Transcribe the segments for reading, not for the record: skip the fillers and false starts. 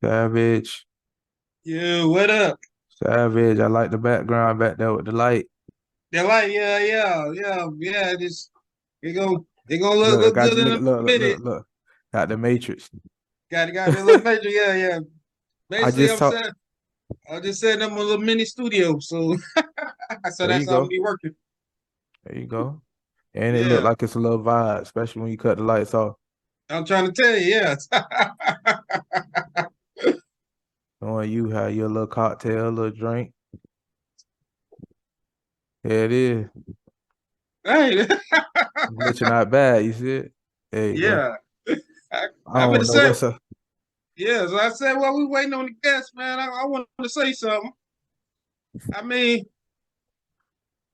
Savage. Yeah, what up? Savage. I like the background back there with the light. They're like, yeah. They gonna look Look, I look got good you. in Look, a look, look, minute. look, look. Got the Matrix. Got the little major, yeah. I Basically, just talked. I'm just setting up a little mini studio, so so There you that's how I'm gonna go. be working. There you go. And it looked Yeah, like it's a little vibe, especially when you cut the lights off. I'm trying to tell you, yeah. Knowing you how your little cocktail, little drink. There it is. Hey, Glitching out bad. You see it? There you go. yeah. I, I I've been don't know saying, what's up. yeah. So I said, well, we waiting on the guests, man. I want to say something. I mean,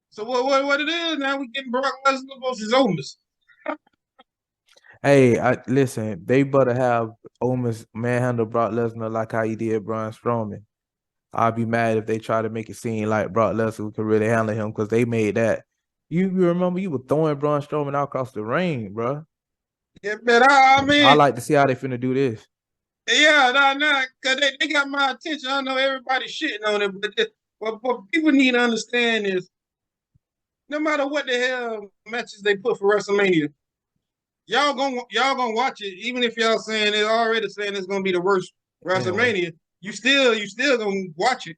so what it is now? We getting Brock Lesnar versus Omis. Hey, I listen. They better have Omos manhandle Brock Lesnar like how he did Braun Strowman. I'd be mad if they try to make it seem like Brock Lesnar could really handle him because they made that. You remember you were throwing Braun Strowman out across the ring, bro. Yeah, man. I I mean. like to see how they finna do this. Yeah, no, because they got my attention. I know everybody's shitting on it, but what people need to understand is no matter what the hell matches they put for WrestleMania, y'all gonna watch it, even if y'all saying it already saying it's gonna be the worst Anyway, WrestleMania. You still gonna watch it.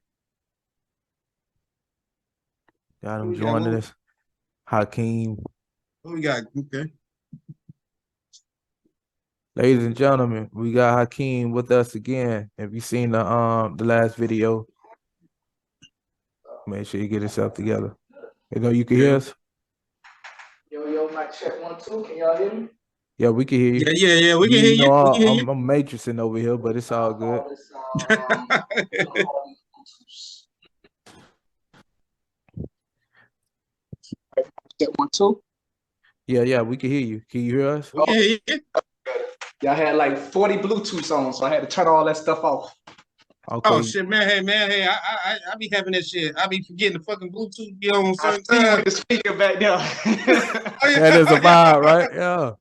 got Who him we got? joining us. Hakeem. Who we got? Okay. Ladies and gentlemen, we got Hakeem with us again. If you seen the last video, make sure you get yourself together. You know you can hear Yeah. us? Yo, mic check 1 2. Can y'all hear me? Yeah, we can hear you. Yeah. We can hear You you. know, We can hear I'm matrixing over here, but it's all good. All this you. check 1 2. Yeah, we can hear you. Can you hear us? We can hear you. Y'all had like 40 Bluetooth on, so I had to turn all that stuff off. Oh Okay. shit, man, hey, I be having that shit. I be forgetting the fucking Bluetooth be on I certain see you times. with the speaker back there. Oh That yeah, is a oh yeah, vibe, right? Yeah.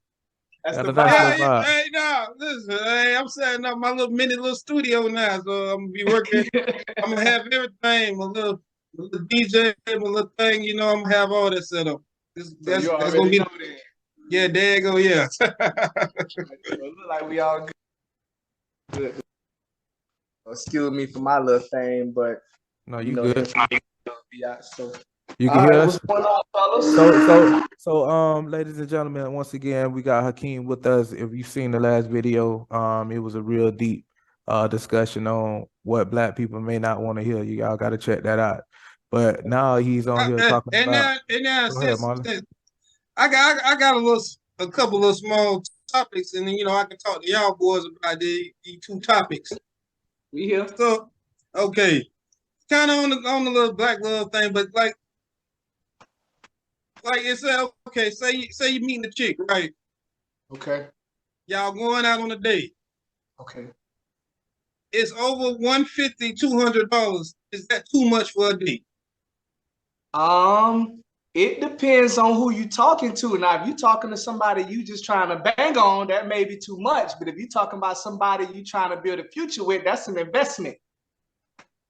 That's Got the a nice little vibe. yeah. vibe. Hey, no, listen, hey, I'm setting up my little mini little studio now, so I'm gonna be working. I'm gonna have everything, my little DJ, my little thing. I'm gonna have all that set up. So you That's gonna already be know that. yeah. There you go. Yeah. It look like we all good. Excuse me for my little thing, but No, you you know the good. information will be out. So, You can all hear right, what's us? going on, So, so, fellas? ladies and gentlemen, once again, we got Hakeem with us. If you've seen the last video, it was a real deep discussion on what black people may not want to hear. You all got to check that out. But now he's on here talking about. And now Go ahead, since, Marlon. since I got a couple of small topics, and then I can talk to y'all boys about the two topics. We here? So, okay, kind of on the little black love thing, but like it's okay. Say you meeting the chick, right? Okay. Y'all going out on a date. Okay. It's over $150, $200. Is that too much for a date? It depends on who you talking to. Now, if you talking to somebody you just trying to bang on, that may be too much. But if you talking about somebody you trying to build a future with, that's an investment.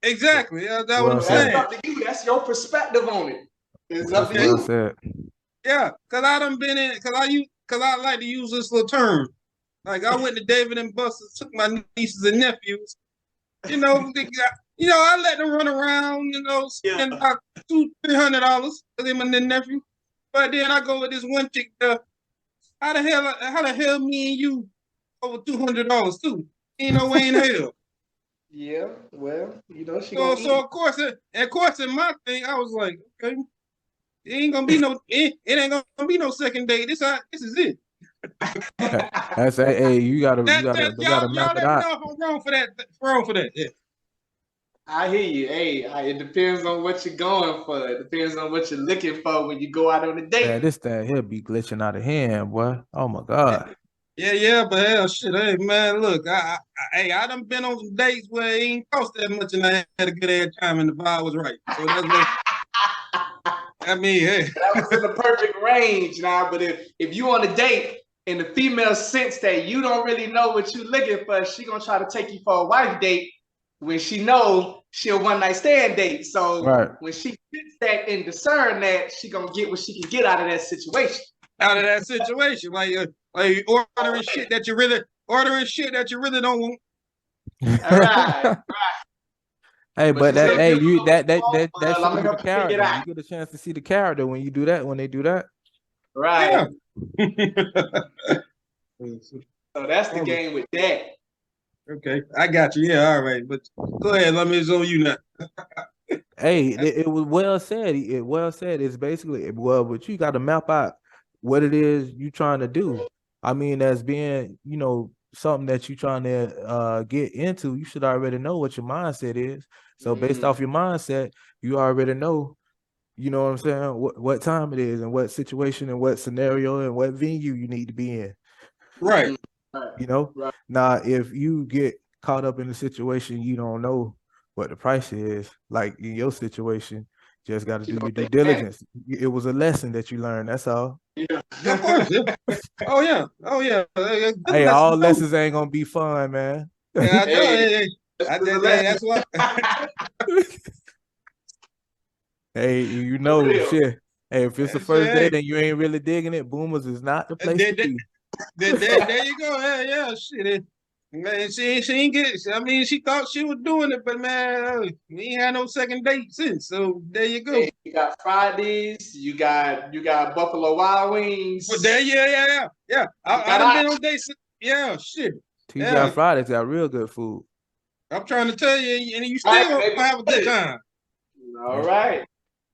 Exactly. That's what Well I'm So that's said. saying. up to you. That's your perspective on it. It's up That's to Okay. well you. said. Yeah, cause I done been in, cause I like to use this little term. Like I went to David and Buster's, took my nieces and nephews. I let them run around. Yeah. Spend about $200-300 for them and their nephew. But then I go with this one chick. How the hell, me and you over $200 too? Ain't no way in hell. Yeah. Well, she So gonna so eat. of course in my thing, I was like, okay, it ain't gonna be no it ain't gonna be no second date. This is it. That's hey, they Y'all gotta map y'all it let me out. know if I'm wrong for that. Wrong for that. Yeah. I hear you. Hey, it depends on what you're going for. It depends on what you're looking for when you go out on a date. Man, this thing here be glitching out of hand, boy. Oh my God. Yeah, but hell, shit, hey man, look, I done been on some dates where it ain't cost that much, and I had a good ass time, and the vibe was right. So that's what I mean. Hey, That was in the perfect range now. But if you on a date and the female sense that you don't really know what you're looking for, she gonna try to take you for a wife date when she know she a one night stand date. So when she fits that and discern that, she gonna get what she can get out of that situation. Out of that situation, like ordering shit that you really don't want. Right. Hey, but that hey, you that shows you the figure character. out. You get a chance to see the character when you do that. When they do that, right? Yeah. So that's the game with that. Okay, I got you. Yeah, all right. But go ahead, let me on you now. hey, it was well said. Well said. It's basically but you got to map out what it is you trying to do. I mean, as being something that you trying to get into, you should already know what your mindset is. So based off your mindset, you already know. You know what I'm saying? What time it is and what situation and what scenario and what venue you need to be in. Right. Now if you get caught up in a situation you don't know what the price is, like in your situation, just got to do your due diligence. It was a lesson that you learned. That's all. Yeah. Of course. Yeah. Oh yeah. Hey, all lessons ain't gonna be fun, man. Yeah, I know. That's why. Hey, shit. Hey, if it's the first day, then you ain't really digging it. Boomers is not the place to be. There you go. Yeah, shit. Man, she ain't get it. I mean, she thought she was doing it, but man, we ain't had no second date since. So there you go. Hey, you got Fridays, you got Buffalo Wild Wings. But there, yeah. I done been on dates. Yeah, shit. TGI Fridays got real good food. I'm trying to tell you, and you still gonna have a good time. All right.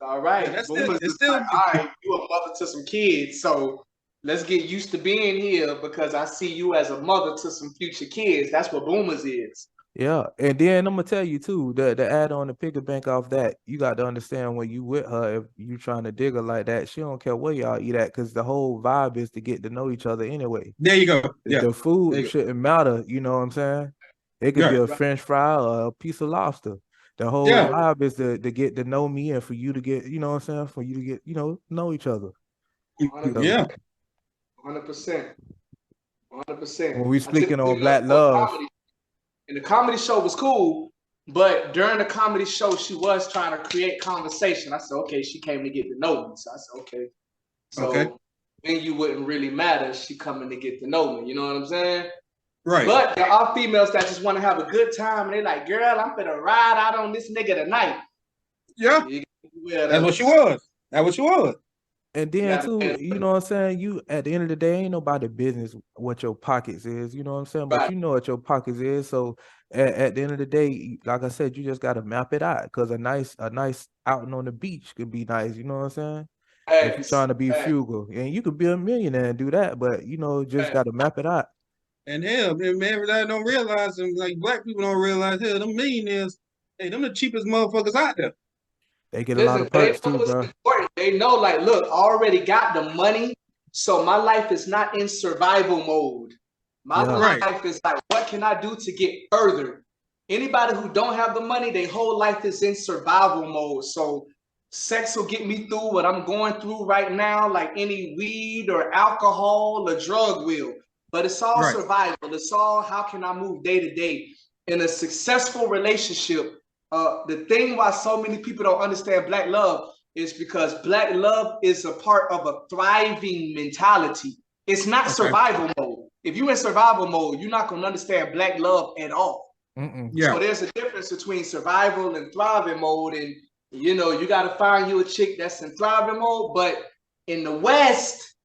Yeah, it's still like, all right, you a mother to some kids, so let's get used to being here because I see you as a mother to some future kids. That's what Boomers is. Yeah, and then I'm gonna tell you too, the add on the pick bank off that, you got to understand when you with her, if you trying to dig her like that, she don't care where y'all eat at, because the whole vibe is to get to know each other anyway. There you go. Yeah. The food shouldn't matter, you know what I'm saying? It could be a French fry or a piece of lobster. The whole vibe is to get to know me and for you to get, you know what I'm saying, for you to get, know each other. Yeah. 100%. 100%. When we speaking on Black love. And the comedy show was cool, but during the comedy show, she was trying to create conversation. I said, okay, she came to get to know me. So I said, okay. So then you wouldn't really matter. She coming to get to know me. You know what I'm saying? Right. But there are females that just want to have a good time. And they're like, girl, I'm going to ride out on this nigga tonight. Yeah. That's what she was. That's what she was. And then too, you know what I'm saying? You at the end of the day, ain't nobody business what your pockets is, you know what I'm saying? But you know what your pockets is. So at the end of the day, like I said, you just gotta map it out, because a nice outing on the beach could be nice, you know what I'm saying? If you're trying to be frugal, and you could be a millionaire and do that, but just gotta map it out. And hell, man, everybody don't realize, and like black people don't realize, hell, them millionaires, hey, them the cheapest motherfuckers out there. They get a lot of perks too, bro. They know, like, look, I already got the money, so my life is not in survival mode. My life is like, what can I do to get further? Anybody who don't have the money, their whole life is in survival mode. So sex will get me through what I'm going through right now, like any weed or alcohol or drug will. But it's all survival. It's all, how can I move day to day? In a successful relationship, the thing why so many people don't understand Black love is because Black love is a part of a thriving mentality. It's not survival mode. If you're in survival mode, you're not going to understand Black love at all. So there's a difference between survival and thriving mode. And, you got to find you a chick that's in thriving mode. But in the West,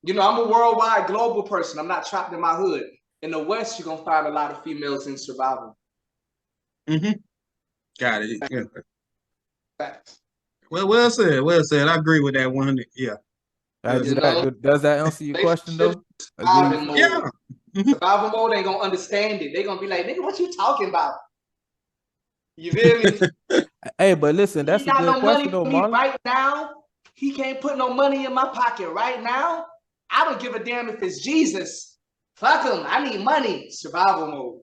I'm a worldwide global person. I'm not trapped in my hood. In the West, you're going to find a lot of females in survival. Got it. Yeah. Facts. Well said. Well said. I agree with that 100. Yeah. Does that answer your question though? Yeah. Survival mode ain't gonna understand it. They gonna be like, nigga, what you talking about? You feel me? Hey, but listen, that's a good question though, Marlon. Right now, he can't put no money in my pocket right now. I don't give a damn if it's Jesus. Fuck him. I need money. Survival mode.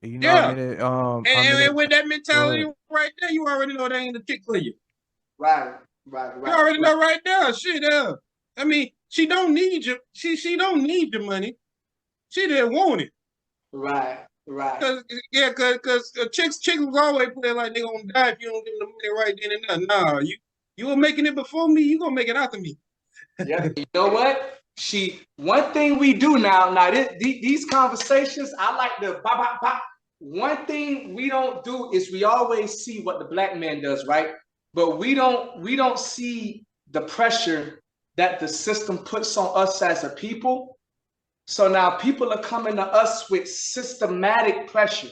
You know, and with that mentality right there, you already know they ain't the chick for you. Right. You already know right there. Shit, I mean, she don't need your she don't need your money. She didn't want it. Right. Cause chicks was always playing like they gonna die if you don't give them the money right then and there. Nah, you were making it before me, you gonna make it after me. Yeah, you know what? One thing we do now, these conversations, I like the bop, bop, bop. One thing we don't do is we always see what the black man does, right? But we don't see the pressure that the system puts on us as a people. So now people are coming to us with systematic pressure.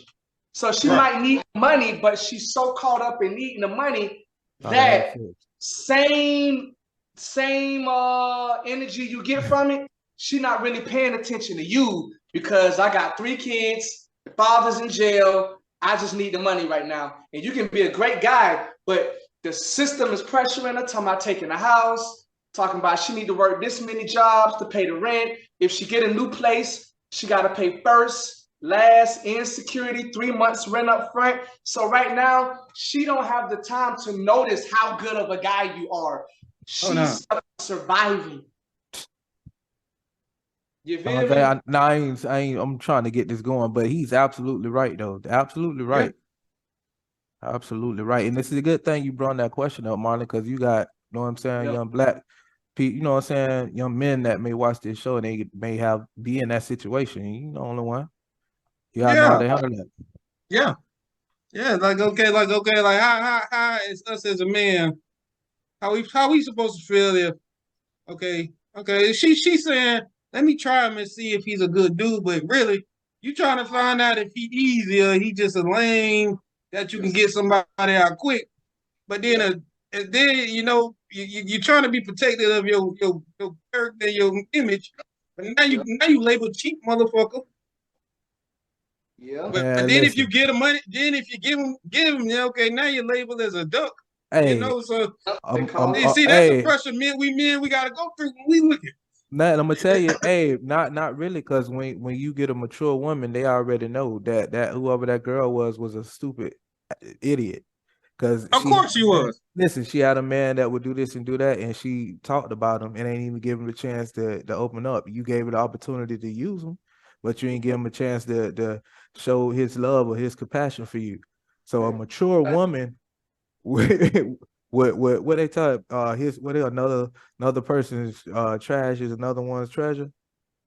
So she might need money, but she's so caught up in needing the money that same energy you get from it, she not really paying attention to you because I got 3 kids, the father's in jail, I just need the money right now. And you can be a great guy, but the system is pressuring her, talking about taking a house, talking about she need to work this many jobs to pay the rent. If she get a new place, she got to pay first, last, insecurity, 3 months rent up front. So right now, she don't have the time to notice how good of a guy you are. She's surviving. You feel me? I'm trying to get this going, but he's absolutely right, though. Absolutely right. Yeah. Absolutely right. And this is a good thing you brought that question up, Marlon, because you got, you know what I'm saying, young black people, you know what I'm saying, young men that may watch this show and they may be in that situation. You're the only one. You gotta know how to handle that. Yeah. Yeah, like how is us as a man, how we supposed to feel if she's saying, let me try him and see if he's a good dude, but really you trying to find out if he easy or he just a lame that you can get somebody out quick. But then you know you're trying to be protective of your character, your image, but now you label cheap motherfucker. Yeah. But then if you get him money, then if you give him, yeah, okay, now you're labeled as a duck. Hey, you know, so see, that's the pressure we gotta go through when we look at. Now I'm gonna tell you, hey, not really, because when you get a mature woman, they already know that whoever that girl was a stupid idiot. Because of course she was. Listen, she had a man that would do this and do that, and she talked about him and ain't even give him a chance to open up. You gave her the opportunity to use him, but you ain't give him a chance to show his love or his compassion for you. So a mature woman what they tell another person's trash is another one's treasure.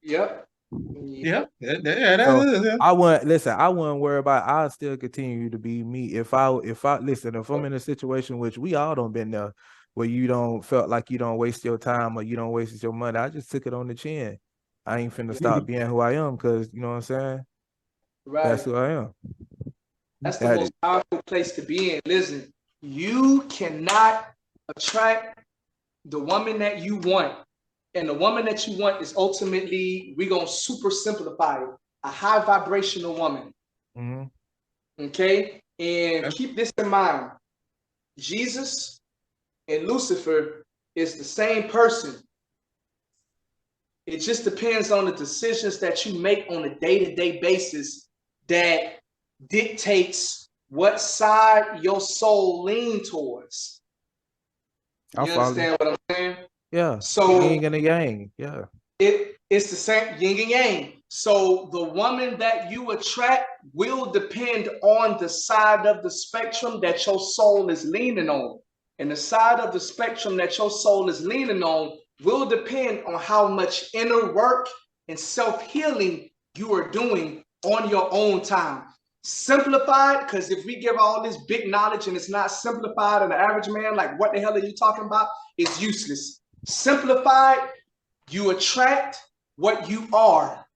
Yep. Yeah. I wouldn't worry about it. I'll still continue to be me. If I'm in a situation which we all don't been there where you don't felt like you don't waste your time or you don't waste your money, I just took it on the chin. I ain't finna stop being who I am because you know what I'm saying? Right. That's who I am. That's the most powerful place to be in. Listen, you cannot attract the woman that you want. And the woman that you want is ultimately, we're going to super simplify it, a high vibrational woman. Mm-hmm. Okay? And keep this in mind. Jesus and Lucifer is the same person. It just depends on the decisions that you make on a day-to-day basis that dictates what side your soul leans towards. You understand what I'm saying? Yeah. So yin and a yang. Yeah. It's the same yin and yang. So the woman that you attract will depend on the side of the spectrum that your soul is leaning on. And the side of the spectrum that your soul is leaning on will depend on how much inner work and self-healing you are doing on your own time. Simplified, because if we give all this big knowledge and it's not simplified and the average man, like, what the hell are you talking about? It's useless. Simplified, you attract what you are.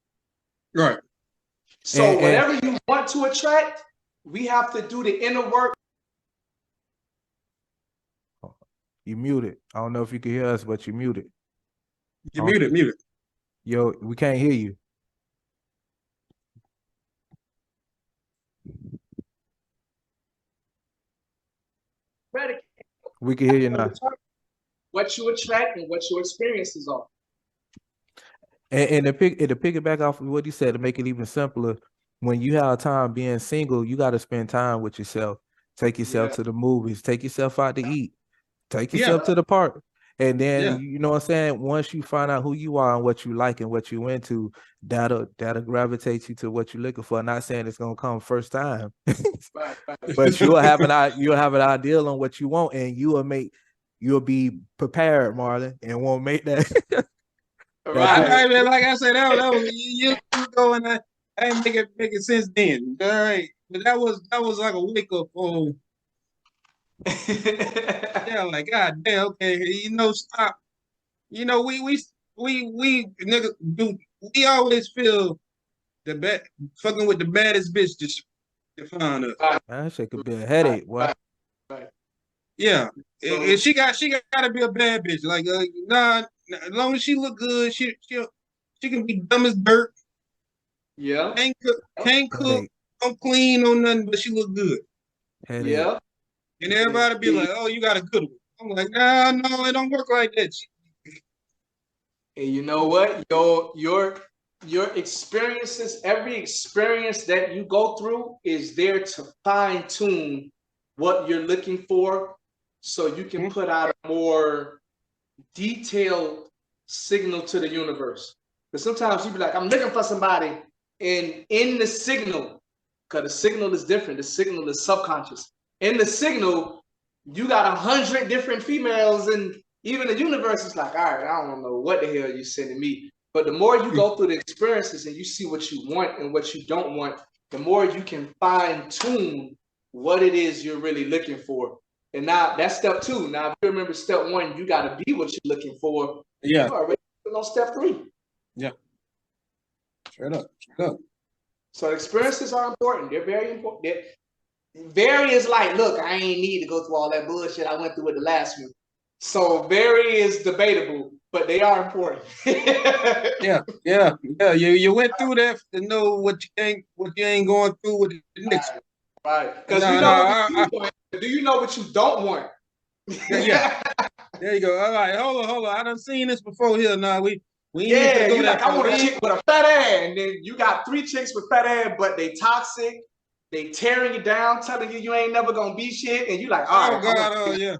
Right. So whatever you want to attract, we have to do the inner work. You muted. I don't know if you can hear us, but you muted. You muted. Yo, we can't hear you. We can hear you now. What you attract and what your experiences are. And to piggyback off of what you said, to make it even simpler, when you have time being single, you got to spend time with yourself. Take yourself to the movies. Take yourself out to eat. Take yourself to the park. And then you know what I'm saying? Once you find out who you are and what you like and what you into, that'll gravitate you to what you're looking for. I'm not saying it's gonna come first time, Right. but you'll have an ideal on what you want, and you'll be prepared, Marlon, and won't make that. Right, man. Like I said, that was years ago, and I ain't make it since then. All right, but that was like a wake up call. Yeah, like God damn, okay, stop. We nigga do. We always feel the bad fucking with the baddest bitch to find us. That shit could be a headache, boy. Right. Yeah, and she got to be a bad bitch. Like, nah, as long as she look good, she can be dumb as dirt. Yeah. Can't cook, don't clean on nothing, but she look good. Headache. Yeah. And everybody be like, "Oh, you got a good one." I'm like, "Nah, no, it don't work like that." And you know what? Your experiences, every experience that you go through is there to fine tune what you're looking for, so you can put out a more detailed signal to the universe. Because sometimes you be like, I'm looking for somebody, and in the signal, because the signal is different, the signal is subconscious. In the signal, you got 100 different females, and even the universe is like, all right, I don't know what the hell you're sending me. But the more you go through the experiences and you see what you want and what you don't want, the more you can fine tune what it is you're really looking for. And now that's step 2. Now, if you remember step 1, you got to be what you're looking for. Yeah. You already on step 3. Yeah. Straight up. So experiences are important. They're very important. Very is like, look, I ain't need to go through all that bullshit I went through with the last one. So very is debatable, but they are important. Yeah. You went through that to know what you ain't going through with the next one. Right. Because do you know what you don't want? Yeah. There you go. All right, hold on. I done seen this before here. Now we yeah, you like, I want a chick with a fat ass, and then you got 3 chicks with fat ass, but they toxic. They tearing you down, telling you ain't never gonna be shit, and you like, all right, God, oh yeah,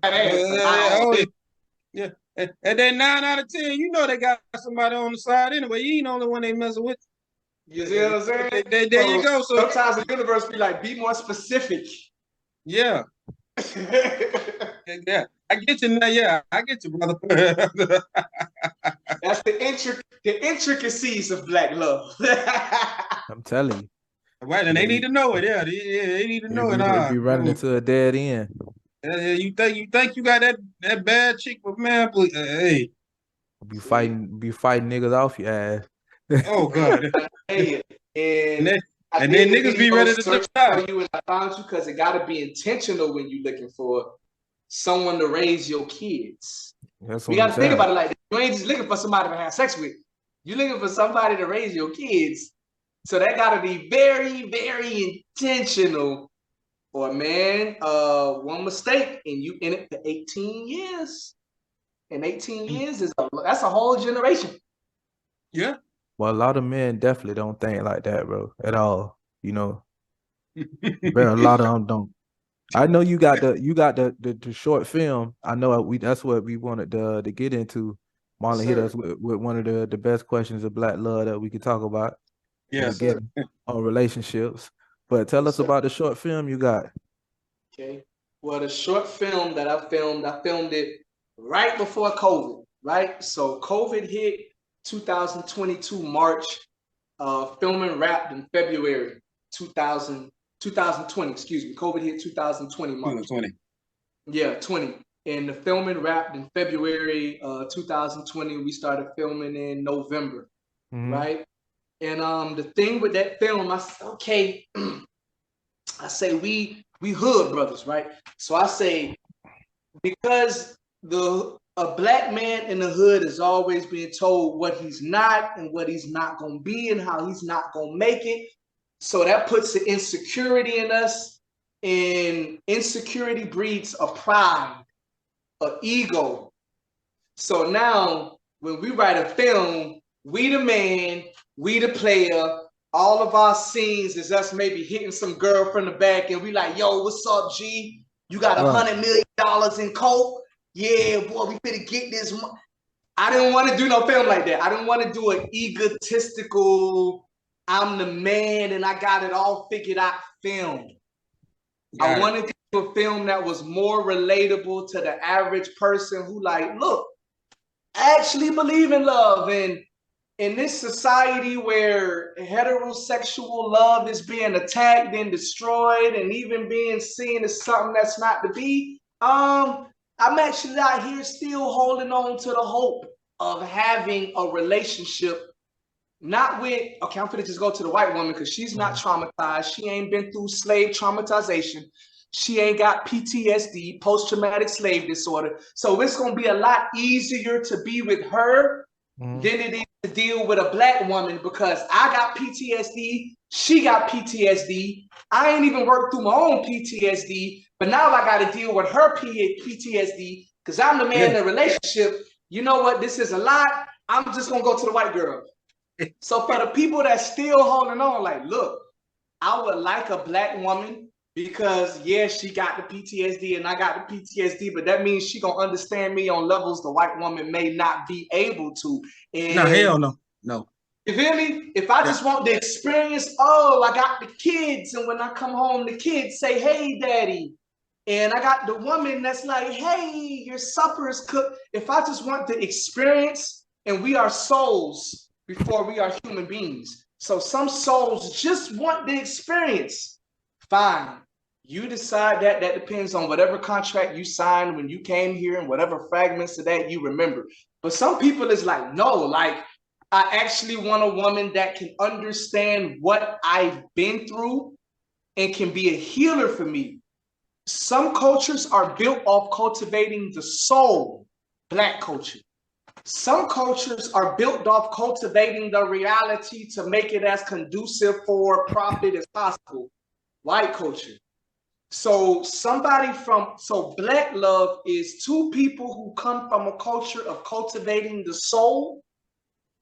yeah. And then 9 out of 10, they got somebody on the side anyway. You ain't the only one they messing with. You see what I'm saying? There you go. So sometimes the universe be like, be more specific. Yeah. Yeah, I get you now. Yeah, I get you, brother. That's the intricacies of black love. I'm telling you. Right, and they need to know it. Yeah, they need to know it. They be running into a dead end. Yeah, you think you got that bad chick, but man, please, hey, be fighting niggas off your ass. Oh God. and then niggas be ready to search for you, and I found you because it got to be intentional when you're looking for someone to raise your kids. You got to think about it like that. You ain't just looking for somebody to have sex with. You're looking for somebody to raise your kids. So that got to be very, very intentional. Or man, one mistake and you in it for 18 years. And 18 years that's a whole generation. Yeah. Well, a lot of men definitely don't think like that, bro, at all. But a lot of them don't. I know you got the short film. I know that's what we wanted to get into. Marlon hit us with one of the best questions of black love that we could talk about. Yeah, again, on relationships. But tell us about the short film you got. Okay. Well, the short film that I filmed it right before COVID, right? So COVID hit 2022 March, filming wrapped in February 2020, excuse me. COVID hit 2020 March. 2020. Yeah, 20. And the filming wrapped in February 2020. We started filming in November, right? And the thing with that film, I said, okay, I say we hood brothers, right? So I say, because a black man in the hood is always being told what he's not and what he's not gonna be and how he's not gonna make it. So that puts the insecurity in us, and insecurity breeds a pride, an ego. So now when we write a film, we the man, we the player, all of our scenes is us maybe hitting some girl from the back and we like, yo, what's up, G? You got $100 million in coke? yeah, boy, we finna get this. I didn't want to do no film like that. I didn't want to do an egotistical, I'm the man and I got it all figured out film. I wanted to do a film that was more relatable to the average person who like, look, I actually believe in love. And in this society where heterosexual love is being attacked and destroyed and even being seen as something that's not to be, I'm actually out here still holding on to the hope of having a relationship, not with, okay, I'm gonna just go to the white woman because she's not traumatized. She ain't been through slave traumatization. She ain't got PTSD, post-traumatic slave disorder. So it's gonna be a lot easier to be with her than it is to deal with a black woman because I got PTSD, she got PTSD. I ain't even worked through my own PTSD, but now I got to deal with her PTSD because I'm the man in the relationship. You know what? This is a lot. I'm just gonna go to the white girl. So for the people that still holding on, like, look, I would like a black woman because yeah, she got the PTSD and I got the PTSD, but that means she gonna understand me on levels the white woman may not be able to. And no, hell no. No. You feel me? If I just want the experience, oh, I got the kids, and when I come home, the kids say, hey, daddy. And I got the woman that's like, hey, your supper is cooked. If I just want the experience, and we are souls before we are human beings. So some souls just want the experience. Fine. You decide that. That depends on whatever contract you signed when you came here and whatever fragments of that you remember. But some people is like, no, like, I actually want a woman that can understand what I've been through and can be a healer for me. Some cultures are built off cultivating the soul, Black culture. Some cultures are built off cultivating the reality to make it as conducive for profit as possible, white culture. So Black love is two people who come from a culture of cultivating the soul.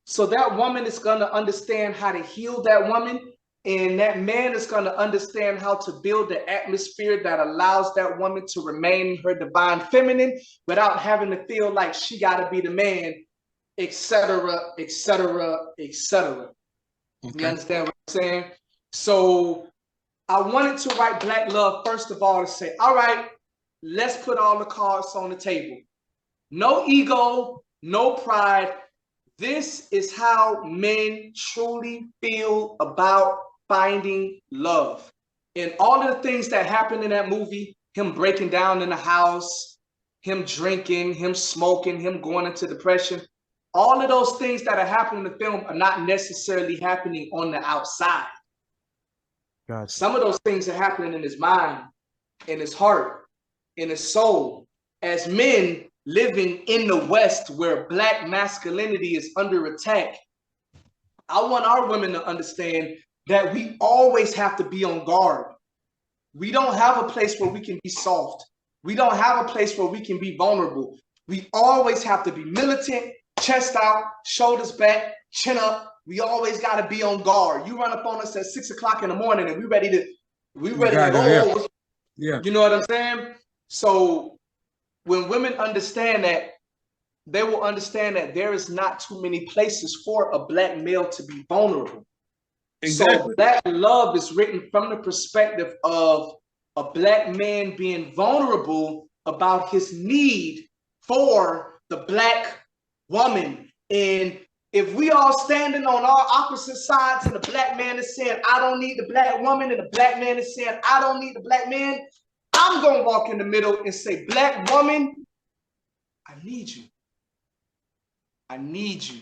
So that woman is going to understand how to heal that woman. And that man is going to understand how to build the atmosphere that allows that woman to remain her divine feminine without having to feel like she got to be the man, etc., etc., etc. You understand what I'm saying? So I wanted to write Black love, first of all, to say, all right, let's put all the cards on the table. No ego, no pride. This is how men truly feel about finding love. And all of the things that happen in that movie, him breaking down in the house, him drinking, him smoking, him going into depression, all of those things that are happening in the film are not necessarily happening on the outside. Gotcha. Some of those things are happening in his mind, in his heart, in his soul. As men, living in the West where Black masculinity is under attack, I want our women to understand that we always have to be on guard. We don't have a place where we can be soft. We don't have a place where we can be vulnerable. We always have to be militant, chest out, shoulders back, chin up. We always got to be on guard. You run up on us at 6 o'clock in the morning and we ready to go. Yeah. You know what I'm saying? So when women understand that, they will understand that there is not too many places for a Black male to be vulnerable. Exactly. So Black love is written from the perspective of a Black man being vulnerable about his need for the Black woman. And if we all standing on our opposite sides and the Black man is saying, I don't need the Black woman, and the Black man is saying, I don't need the Black man, I'm going to walk in the middle and say, Black woman, I need you. I need you.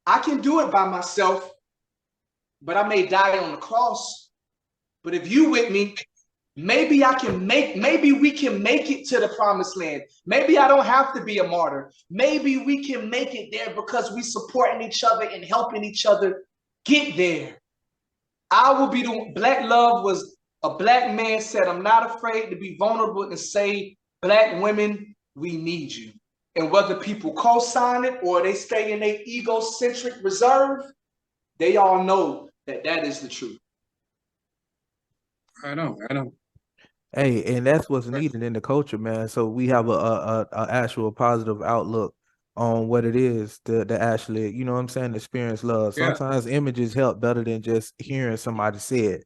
I can do it by myself, but I may die on the cross. But if you with me, maybe we can make it to the promised land. Maybe I don't have to be a martyr. Maybe we can make it there because we supporting each other and helping each other get there. I will be the Black love was a Black man said, I'm not afraid to be vulnerable and say, Black women, we need you. And whether people co-sign it or they stay in their egocentric reserve, they all know that that is the truth. I know. Hey, and that's what's needed in the culture, man. So we have a actual positive outlook on what it is to actually, you know what I'm saying, experience love. Yeah. Sometimes images help better than just hearing somebody say it.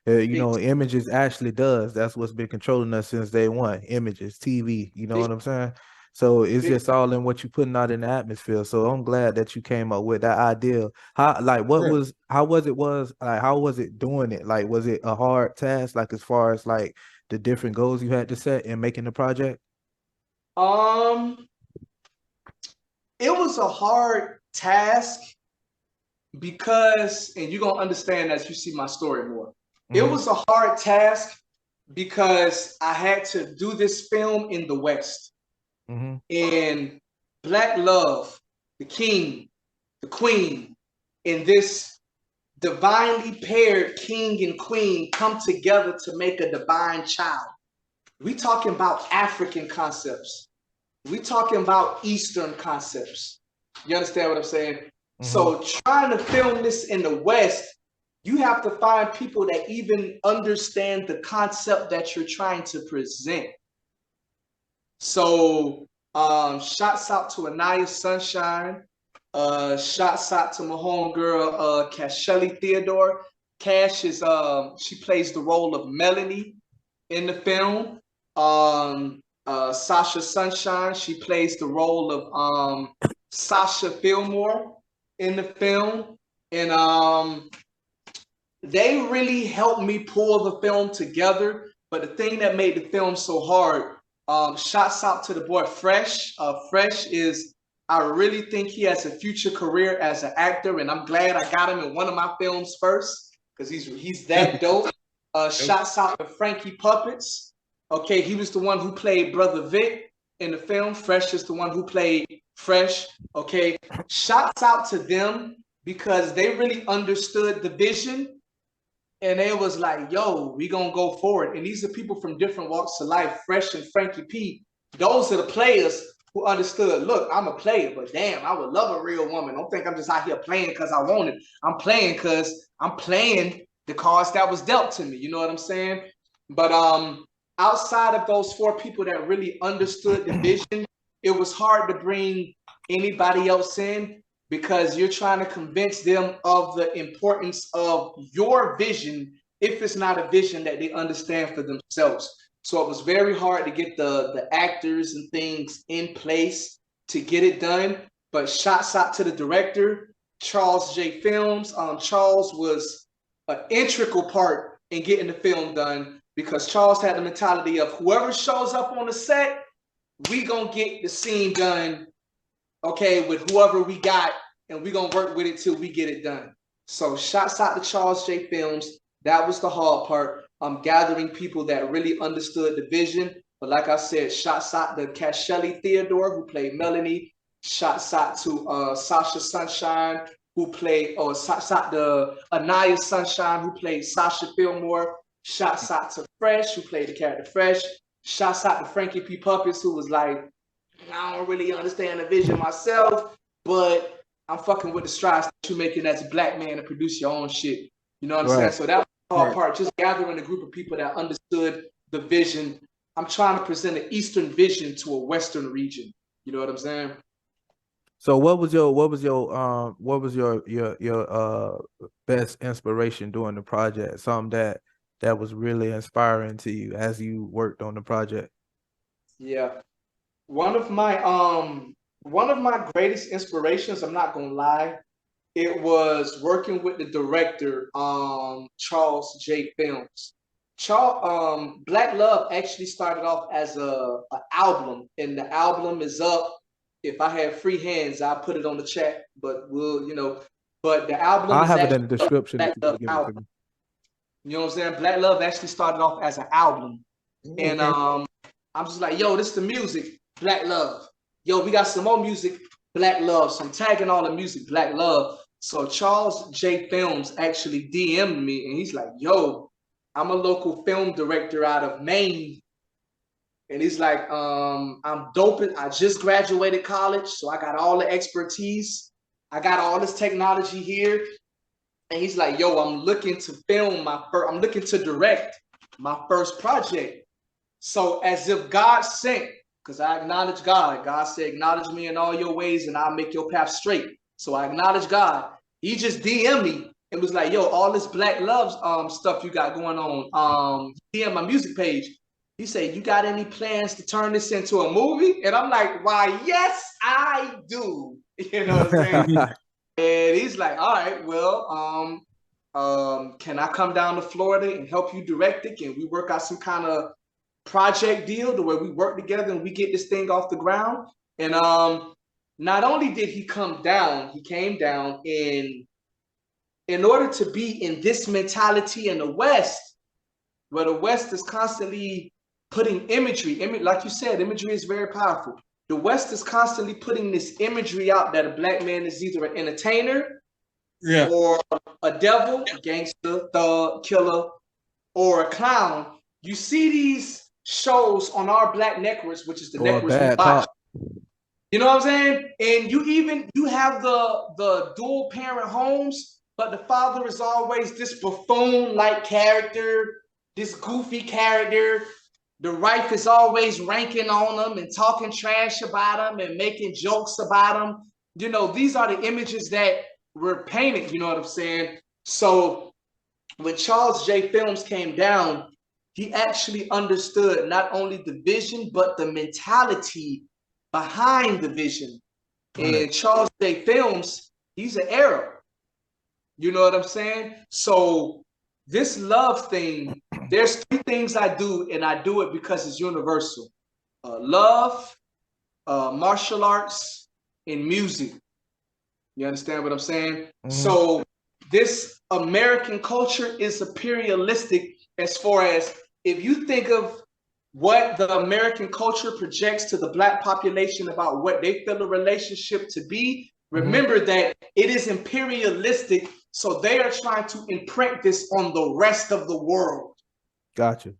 You know, images actually does. That's what's been controlling us since day one. Images, TV. You know what I'm saying? So it's just all in what you putting out in the atmosphere. So I'm glad that you came up with that idea. How like what Yeah. was how was like how was it doing it? Like was it a hard task? Like as far as like the different goals you had to set in making the project? Um, it was a hard task because, and you're gonna understand as you see my story more. It Mm-hmm. was a hard task because I had to do this film in the West. Mm-hmm. And Black love, the king, the queen, and this divinely paired king and queen come together to make a divine child. We talking about African concepts. We talking about Eastern concepts. You understand what I'm saying? Mm-hmm. So trying to film this in the West, you have to find people that even understand the concept that you're trying to present. So shots out to Anaya Sunshine. Shots out to my homegirl, Cashelli Theodore. Cash is she plays the role of Melanie in the film. Sasha Sunshine, she plays the role of Sasha Fillmore in the film. And they really helped me pull the film together. But the thing that made the film so hard, shouts out to the boy Fresh. Fresh is, I really think he has a future career as an actor, and I'm glad I got him in one of my films first because he's that dope. Shouts out to Frankie Puppets. Okay, he was the one who played Brother Vic in the film. Fresh is the one who played Fresh. Okay, shouts out to them because they really understood the vision and they was like, yo, we gonna go forward. And these are people from different walks of life. Fresh and Frankie P. Those are the players who understood, look, I'm a player, but damn, I would love a real woman. Don't think I'm just out here playing because I want it. I'm playing because I'm playing the cards that was dealt to me. You know what I'm saying? But outside of those four people that really understood the vision, it was hard to bring anybody else in because you're trying to convince them of the importance of your vision if it's not a vision that they understand for themselves. So it was very hard to get the actors and things in place to get it done. But shouts out to the director, Charles J. Films. Charles was an integral part in getting the film done because Charles had the mentality of whoever shows up on the set, we gonna get the scene done, okay, with whoever we got, and we gonna work with it till we get it done. So shouts out to Charles J. Films. That was the hard part. Gathering people that really understood the vision. But like I said, shouts out to Cashelli Theodore, who played Melanie. Shouts out to Sasha Sunshine, who played, or shouts out to Anaya Sunshine, who played Sasha Fillmore. Shouts out to Fresh, who played the character Fresh. Shouts out to Frankie P. Puppets, who was like, I don't really understand the vision myself, but I'm fucking with the strides that you're making as a black man to produce your own shit. You know what I'm saying? Right. So that was the hard part, just gathering a group of people that understood the vision. I'm trying to present an Eastern vision to a Western region. You know what I'm saying? So what was your best inspiration during the project? Something that was really inspiring to you as you worked on the project. Yeah. One of my greatest inspirations, I'm not gonna lie, it was working with the director, Charles J. Films. Black Love actually started off as a album, and the album is up. If I had free hands, I'll put it on the chat, but but the album I'll is have it in actually the description if Black you Love can give it to album. me. You know what I'm saying? Black Love actually started off as an album. And Okay. I'm just like, yo, this is the music, Black Love. Yo, we got some more music, Black Love. So I'm tagging all the music, Black Love. So Charles J. Films actually DM'd me and he's like, yo, I'm a local film director out of Maine. And he's like, I'm doping. I just graduated college, so I got all the expertise. I got all this technology here. And he's like, yo, I'm looking to direct my first project. So as if God sent, because I acknowledge God. God said, acknowledge me in all your ways and I'll make your path straight. So I acknowledge God. He just DM'd me and was like, yo, all this Black Love stuff you got going on, DM my music page. He said, you got any plans to turn this into a movie? And I'm like, why, yes, I do. You know what I'm saying? And he's like, all right, well, can I come down to Florida and help you direct it? Can we work out some kind of project deal to where we work together and we get this thing off the ground? And not only did he come down, he came down in order to be in this mentality in the West, where the West is constantly putting imagery, like you said, imagery is very powerful. The West is constantly putting this imagery out that a Black man is either an entertainer, or a devil, a gangster, thug, killer, or a clown. You see these shows on our Black networks, which is the networks we watch. You know what I'm saying? And you have the dual parent homes, but the father is always this buffoon-like character, this goofy character. The wife is always ranking on them and talking trash about them and making jokes about them. You know, these are the images that were painted, you know what I'm saying? So when Charles J. Films came down, he actually understood not only the vision, but the mentality behind the vision. And Charles J. Films, he's an Arab. You know what I'm saying? So this love thing, there's three things I do, and I do it because it's universal. Love, martial arts, and music. You understand what I'm saying? So this American culture is imperialistic as far as if you think of what the American culture projects to the Black population about what they feel a relationship to be, remember that it is imperialistic. So they are trying to imprint this on the rest of the world. Gotcha.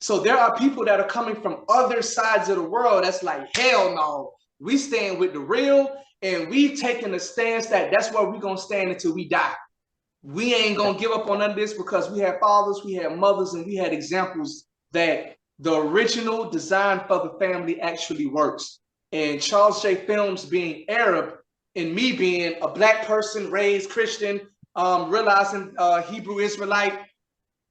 So there are people that are coming from other sides of the world that's like, hell no, we stand with the real, and we've taken a stance that's where we're going to stand until we die. We ain't going to give up on none of this because we have fathers, we have mothers, and we had examples that the original design for the family actually works. And Charles J. Films being Arab and me being a Black person raised Christian, realizing Hebrew Israelite,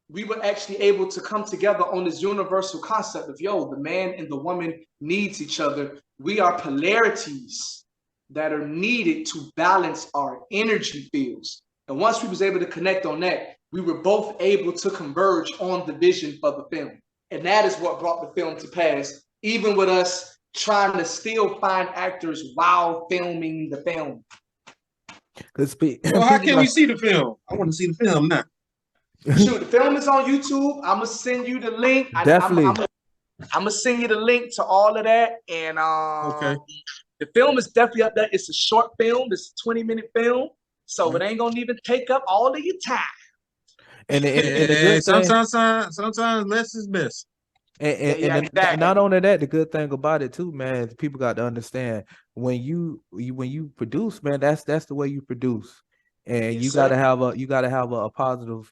we were actually able to come together on this universal concept of, yo, the man and the woman needs each other. We are polarities that are needed to balance our energy fields. And once we was able to connect on that, we were both able to converge on the vision for the film. And that is what brought the film to pass, even with us trying to still find actors while filming the film. Well, how can we see the film? I want to see the film now. Shoot, the film is on YouTube. I'm gonna send you the link. Definitely. I'm gonna send you the link to all of that. And the film is definitely up there. It's a short film. It's a 20-minute film, so it ain't gonna even take up all of your time. And sometimes less is best. And not only that, the good thing about it too, man, people got to understand when you produce, man, that's the way you produce, and you gotta have a positive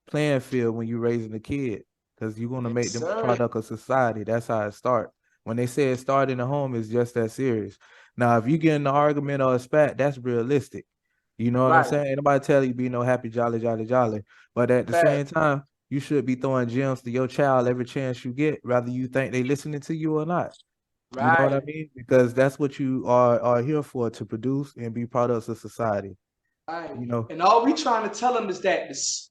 playing field when you're raising a kid, because you're gonna make them a product of society. That's how it starts. When they say it start in the home, it's just that serious. Now, if you get in an argument or a spat, that's realistic. You know what I'm saying? Ain't nobody tell you be no happy, jolly, jolly, jolly. But at the same time, you should be throwing gems to your child every chance you get, whether you think they listening to you or not. You know what I mean? Because that's what you are here for, to produce and be products of society. You know, and all we trying to tell them is that this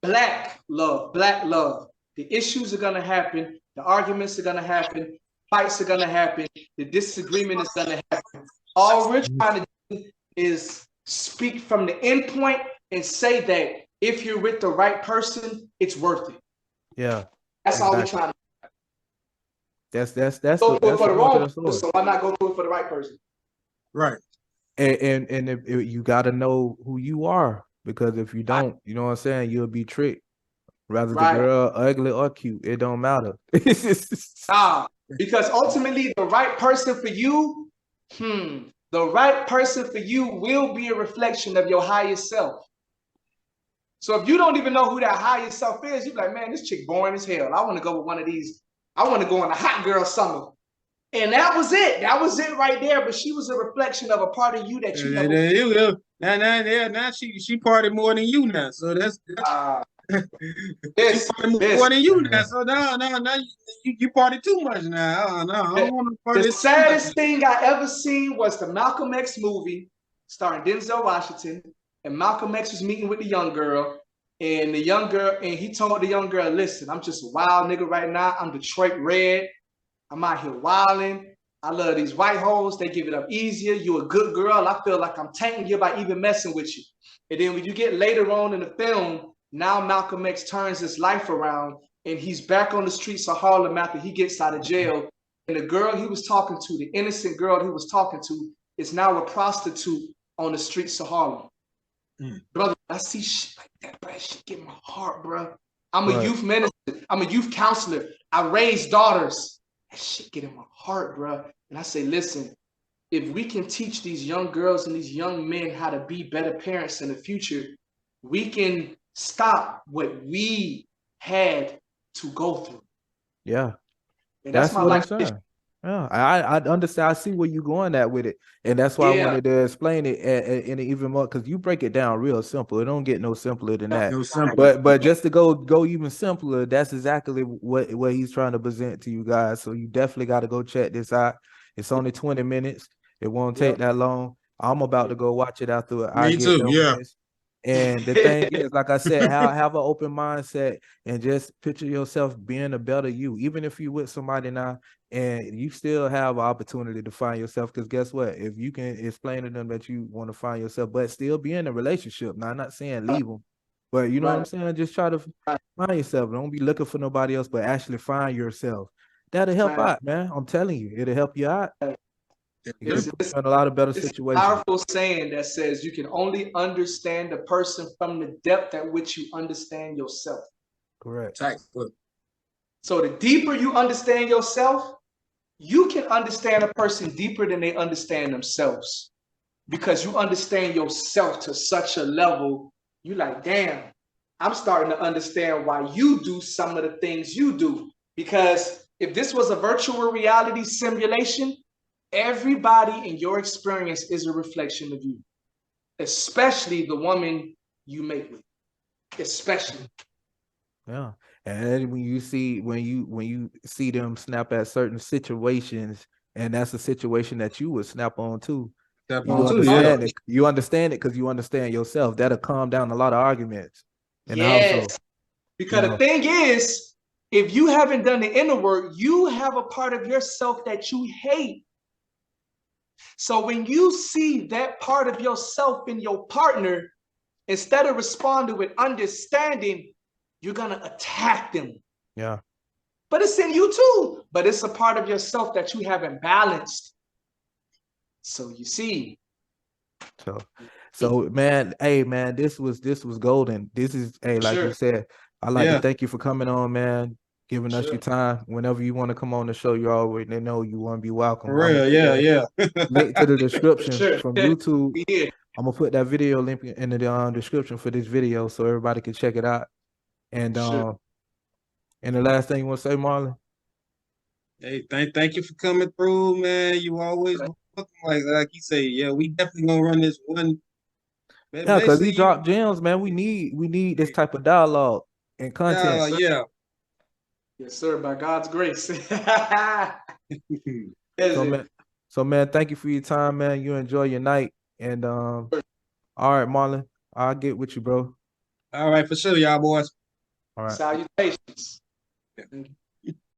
Black love. The issues are gonna happen. The arguments are gonna happen. Fights are gonna happen. The disagreement is gonna happen. All we're trying to do is speak from the end point and say that if you're with the right person, it's worth it. Yeah, that's all we're trying to do. That's go for the wrong person, so why not go through it for the right person? Right. And if you got to know who you are, because if you don't, you know what I'm saying, you'll be tricked. Rather the girl ugly or cute, it don't matter. Because ultimately the right person for you, the right person for you will be a reflection of your highest self. So if you don't even know who that highest self is, you're like, man, this chick boring as hell. I want to go with one of these I want to go on a hot girl summer. And that was it. That was it right there. But she was a reflection of a part of you that you never. There you go. Now she party more than you now. So that's she party more than you now. So now you party too much now. Oh, no, I don't want to party. The saddest thing I ever seen was the Malcolm X movie starring Denzel Washington, and Malcolm X was meeting with the young girl, and he told the young girl, "Listen, I'm just a wild nigga right now. I'm Detroit Red. I'm out here wilding. I love these white hoes. They give it up easier. You a good girl. I feel like I'm taking you by even messing with you." And then when you get later on in the film, now Malcolm X turns his life around, and he's back on the streets of Harlem after he gets out of jail. And the girl he was talking to, the innocent girl he was talking to, is now a prostitute on the streets of Harlem. Brother, I see shit like that, bro. That shit get my heart, bro. I'm a youth minister. I'm a youth counselor. I raise daughters. That shit get in my heart, bro. And I say, listen, if we can teach these young girls and these young men how to be better parents in the future, we can stop what we had to go through. Yeah. And that's my what life. I'm saying. Yeah, I understand. I see where you're going at with it, and that's why I wanted to explain it in even more, because you break it down real simple. It don't get no simpler than that. No simpler. But just to go even simpler, that's exactly what he's trying to present to you guys. So you definitely got to go check this out. It's only 20 minutes. It won't take that long. I'm about to go watch it after I get done with this. And the thing is, like I said, have an open mindset and just picture yourself being a better you, even if you're with somebody now and you still have an opportunity to find yourself. Because guess what? If you can explain to them that you want to find yourself, but still be in a relationship. Now, I'm not saying leave them, but you know what I'm saying? Just try to find yourself. Don't be looking for nobody else, but actually find yourself. That'll help out, man. I'm telling you, it'll help you out. It's in a lot of better situations. A powerful saying that says you can only understand a person from the depth at which you understand yourself. Correct. So the deeper you understand yourself, you can understand a person deeper than they understand themselves, because you understand yourself to such a level. You like, damn, I'm starting to understand why you do some of the things you do. Because if this was a virtual reality simulation, everybody in your experience is a reflection of you, especially the woman you mate with, especially. Yeah. And when you see them snap at certain situations, and that's a situation that you would snap on too. You understand it because you understand yourself. That'll calm down a lot of arguments in the household. Because the thing is, if you haven't done the inner work, you have a part of yourself that you hate. So when you see that part of yourself in your partner, instead of responding with understanding, you're going to attack them. Yeah. But it's in you too. But it's a part of yourself that you haven't balanced. So you see. So man, hey man, this was golden. This is like you said, I'd like to thank you for coming on, man, giving us your time. Whenever you want to come on the show, you already know you want to be welcome. Link to the description from YouTube. I'm gonna put that video link in the description for this video so everybody can check it out. And and the last thing you want to say, Marlon? Hey, thank you for coming through, man. You always like you say, we definitely gonna run this one. Yeah, because he dropped gems, man. We need this type of dialogue and content. Yes, sir. By God's grace. So man, thank you for your time, man. You enjoy your night. And all right, Marlon, I'll get with you, bro. All right, for sure, y'all boys. All right. Salutations.